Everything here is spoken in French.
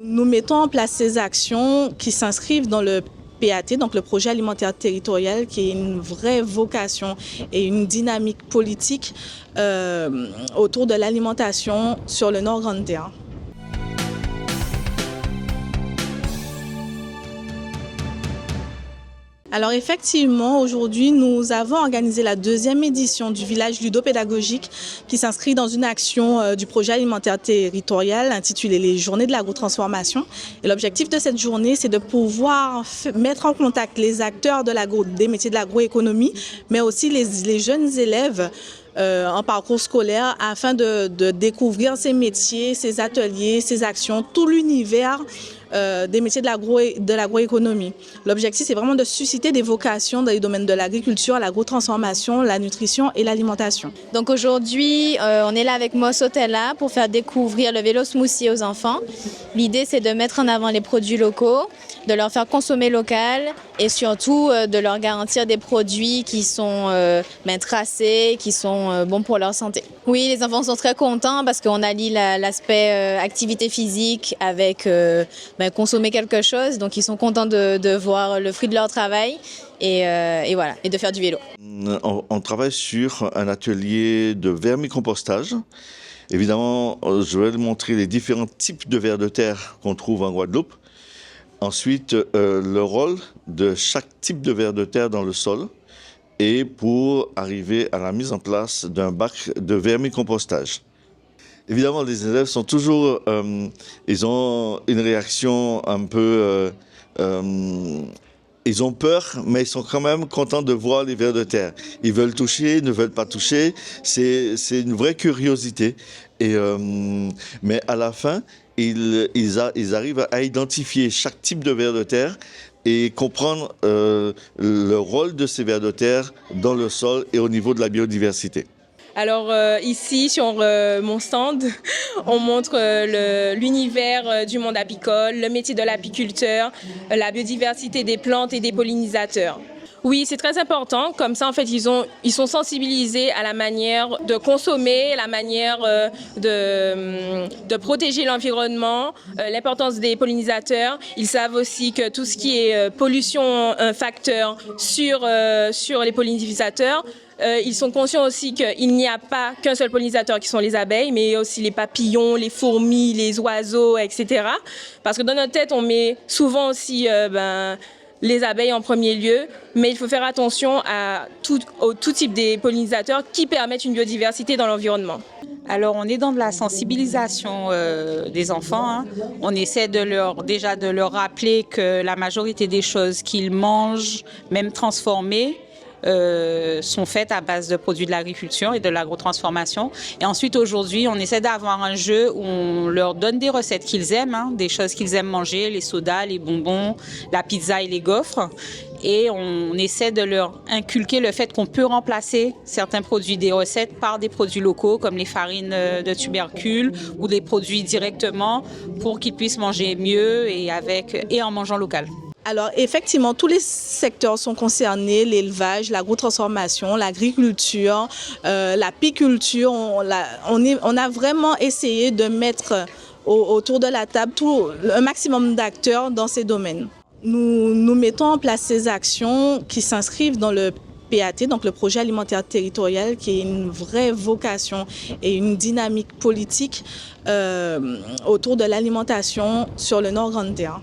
Nous mettons en place ces actions qui s'inscrivent dans le PAT, donc le projet alimentaire territorial, qui est une vraie vocation et une dynamique politique autour de l'alimentation sur le Nord Grande Terre. Alors effectivement, aujourd'hui, nous avons organisé la deuxième édition du village ludopédagogique qui s'inscrit dans une action du projet alimentaire territorial intitulée les Journées de l'agrotransformation. Et l'objectif de cette journée, c'est de pouvoir mettre en contact les acteurs des métiers de l'agroéconomie, mais aussi les jeunes élèves en parcours scolaire afin de découvrir ces métiers, ces ateliers, ces actions, tout l'univers des métiers de l'agroéconomie. L'objectif, c'est vraiment de susciter des vocations dans les domaines de l'agriculture, l'agrotransformation, la nutrition et l'alimentation. Donc aujourd'hui, on est là avec Mossotella pour faire découvrir le vélo smoothie aux enfants. L'idée, c'est de mettre en avant les produits locaux, de leur faire consommer local et surtout de leur garantir des produits qui sont tracés, qui sont bons pour leur santé. Oui, les enfants sont très contents parce qu'on allie l'aspect activité physique avec consommer quelque chose. Donc ils sont contents de voir le fruit de leur travail et voilà, et de faire du vélo. On travaille sur un atelier de vermicompostage. Évidemment, je vais montrer les différents types de vers de terre qu'on trouve en Guadeloupe. Ensuite, le rôle de chaque type de vers de terre dans le sol et pour arriver à la mise en place d'un bac de vermicompostage. Évidemment, les élèves sont toujours, ils ont une réaction un peu, ils ont peur, mais ils sont quand même contents de voir les vers de terre. Ils veulent toucher, ils ne veulent pas toucher, c'est une vraie curiosité. Mais à la fin, ils arrivent à identifier chaque type de ver de terre et comprendre le rôle de ces vers de terre dans le sol et au niveau de la biodiversité. Alors ici, sur mon stand, on montre l'univers du monde apicole, le métier de l'apiculteur, la biodiversité des plantes et des pollinisateurs. Oui, c'est très important. Comme ça, en fait, ils sont sensibilisés à la manière de consommer, la manière de protéger l'environnement, l'importance des pollinisateurs. Ils savent aussi que tout ce qui est pollution, un facteur sur les pollinisateurs. Ils sont conscients aussi qu'il n'y a pas qu'un seul pollinisateur qui sont les abeilles, mais aussi les papillons, les fourmis, les oiseaux, etc. Parce que dans notre tête, on met souvent aussi les abeilles en premier lieu, mais il faut faire attention à tout type des pollinisateurs qui permettent une biodiversité dans l'environnement. Alors on est dans de la sensibilisation des enfants. Hein. On essaie de leur rappeler que la majorité des choses qu'ils mangent, même transformées, sont faites à base de produits de l'agriculture et de l'agrotransformation. Et ensuite, aujourd'hui, on essaie d'avoir un jeu où on leur donne des recettes qu'ils aiment, hein, des choses qu'ils aiment manger, les sodas, les bonbons, la pizza et les gaufres. Et on essaie de leur inculquer le fait qu'on peut remplacer certains produits des recettes par des produits locaux comme les farines de tubercules ou des produits directement pour qu'ils puissent manger mieux et en mangeant local. Alors effectivement, tous les secteurs sont concernés, l'élevage, l'agrotransformation, l'agriculture, l'apiculture. On a vraiment essayé de mettre autour de la table un maximum d'acteurs dans ces domaines. Nous mettons en place ces actions qui s'inscrivent dans le PAT, donc le projet alimentaire territorial, qui est une vraie vocation et une dynamique politique autour de l'alimentation sur le Nord Grande Terre.